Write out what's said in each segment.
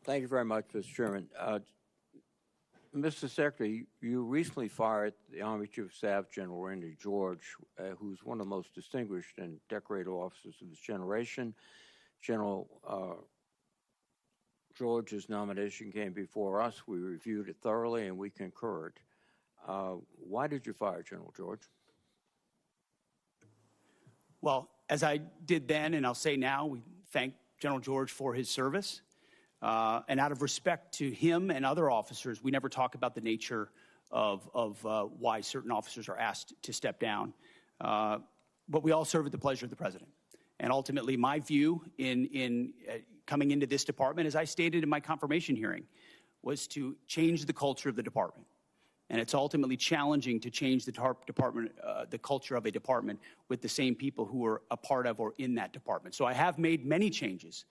Thank you very much, Mr. Chairman. Mr. Secretary, you recently fired the Army Chief of Staff, General Randy George, who's one of the most distinguished and decorated officers of his generation. General George's nomination came before us. We reviewed it thoroughly, and we concurred. Why did you fire General George? Well, as I did then, and I'll say now, we thank General George for his service. And out of respect to him and other officers, we never talk about the nature of why certain officers are asked to step down. But we all serve at the pleasure of the president. And ultimately, my view in coming into this department, as I stated in my confirmation hearing, was to change the culture of the department. And it's ultimately challenging to change the the culture of a department with the same people who are a part of or in that department. So I have made many changes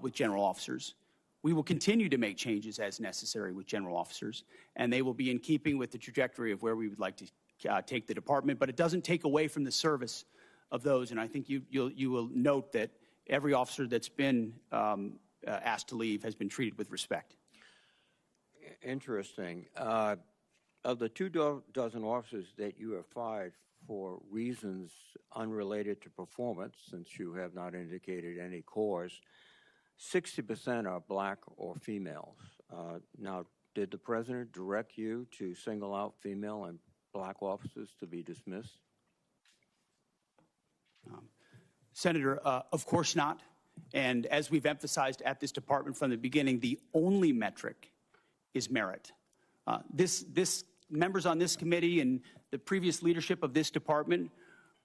with general officers. We will continue to make changes as necessary with general officers, and they will be in keeping with the trajectory of where we would like to take the department. But it doesn't take away from the service of those, and I think you will note that every officer that's been asked to leave has been treated with respect. Interesting. Of the 24 officers that you have fired for reasons unrelated to performance, since you have not indicated any cause, 60% are black or females. Now, did the president direct you to single out female and black officers to be dismissed? Senator, of course not. And as we've emphasized at this department from the beginning, the only metric is merit. Members on this committee and the previous leadership of this department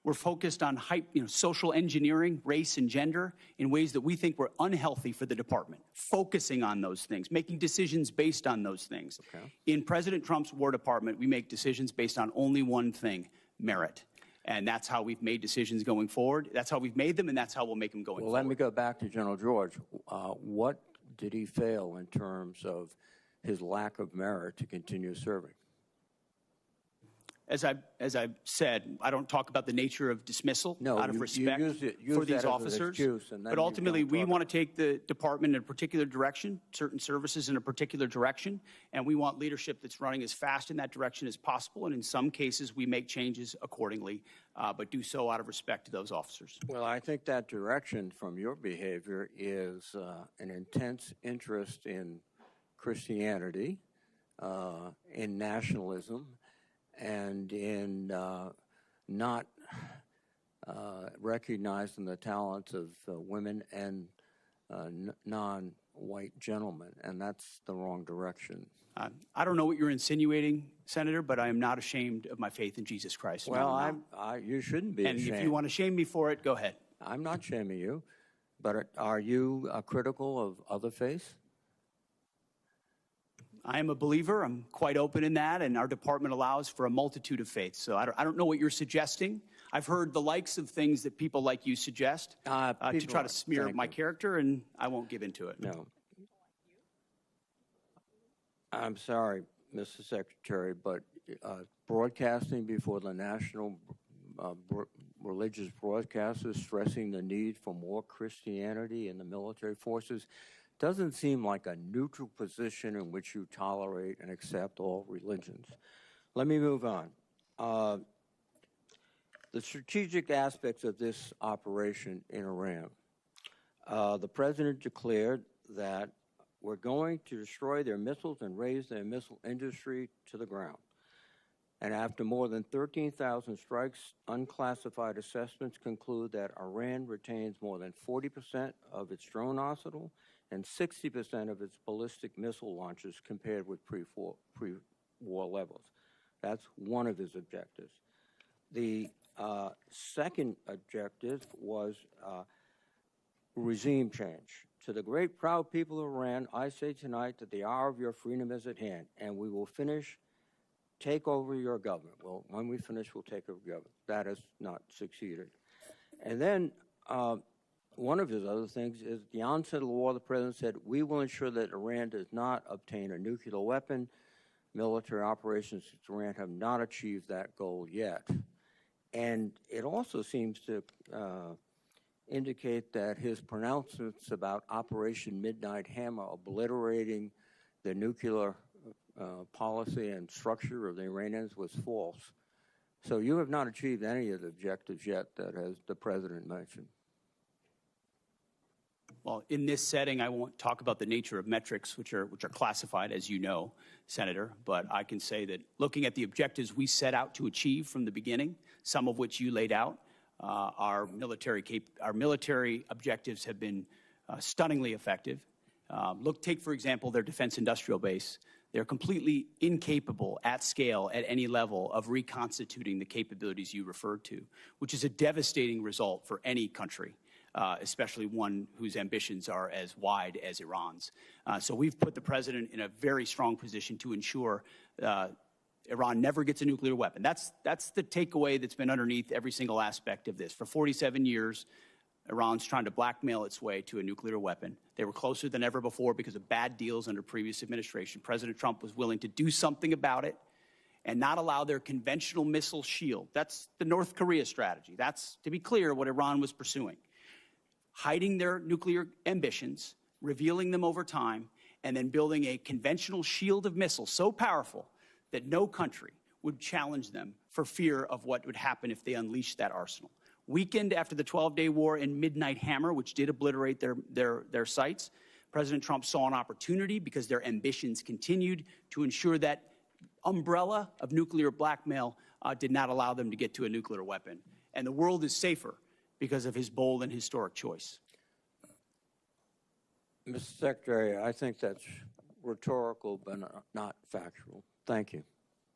were focused on social engineering, race and gender in ways that we think were unhealthy for the department, focusing on those things, making decisions based on those things. Okay. In President Trump's War Department, we make decisions based on only one thing, merit. And that's how we've made decisions going forward. That's how we've made them, and that's how we'll make them going forward. Well, let me go back to General George. What did he fail in terms of his lack of merit to continue serving? As I've said, I don't talk about the nature of dismissal out of respect for these officers. But ultimately, we want to take the department in a particular direction, certain services in a particular direction, and we want leadership that's running as fast in that direction as possible. And in some cases, we make changes accordingly, but do so out of respect to those officers. Well, I think that direction from your behavior is an intense interest in Christianity, in nationalism, and in not recognizing the talents of women and non-white gentlemen, and that's the wrong direction. I don't know what you're insinuating, Senator, but I am not ashamed of my faith in Jesus Christ. Well, you shouldn't be ashamed. And if you want to shame me for it, go ahead. I'm not shaming you, but are you critical of other faiths? I am a believer. I'm quite open in that, and our department allows for a multitude of faiths. So I don't know what you're suggesting. I've heard the likes of things that people like you suggest to try to smear my character, and I won't give into it. No. I'm sorry, Mr. Secretary, but broadcasting before the national religious broadcasters stressing the need for more Christianity in the military forces doesn't seem like a neutral position in which you tolerate and accept all religions. Let me move on. The strategic aspects of this operation in Iran. The president declared that we're going to destroy their missiles and raise their missile industry to the ground. And after more than 13,000 strikes, unclassified assessments conclude that Iran retains more than 40% of its drone arsenal and 60% of its ballistic missile launches compared with pre-war levels. That's one of his objectives. The second objective was regime change. To the great proud people of Iran, I say tonight that the hour of your freedom is at hand, and we will take over your government. Well, when we finish, we'll take over government. That has not succeeded. And then one of his other things is at the onset of the war, the president said, we will ensure that Iran does not obtain a nuclear weapon. Military operations in Iran have not achieved that goal yet. And it also seems to indicate that his pronouncements about Operation Midnight Hammer obliterating the nuclear policy and structure of the Iranians was false. So you have not achieved any of the objectives yet that the president mentioned. Well, in this setting, I won't talk about the nature of metrics, which are classified, as you know, Senator. But I can say that looking at the objectives we set out to achieve from the beginning, some of which you laid out, our military objectives have been stunningly effective. Take, for example, their defense industrial base. They're completely incapable at scale at any level of reconstituting the capabilities you referred to, which is a devastating result for any country, especially one whose ambitions are as wide as Iran's. So we've put the president in a very strong position to ensure Iran never gets a nuclear weapon. That's the takeaway that's been underneath every single aspect of this. For 47 years, Iran's trying to blackmail its way to a nuclear weapon. They were closer than ever before because of bad deals under previous administration. President Trump was willing to do something about it and not allow their conventional missile shield. That's the North Korea strategy. That's, to be clear, what Iran was pursuing. Hiding their nuclear ambitions, revealing them over time, and then building a conventional shield of missiles so powerful that no country would challenge them for fear of what would happen if they unleashed that arsenal. Weakened after the 12-day war in Midnight Hammer, which did obliterate their sites, President Trump saw an opportunity because their ambitions continued to ensure that umbrella of nuclear blackmail did not allow them to get to a nuclear weapon. And the world is safer because of his bold and historic choice. Mr. Secretary, I think that's rhetorical but not factual. Thank you.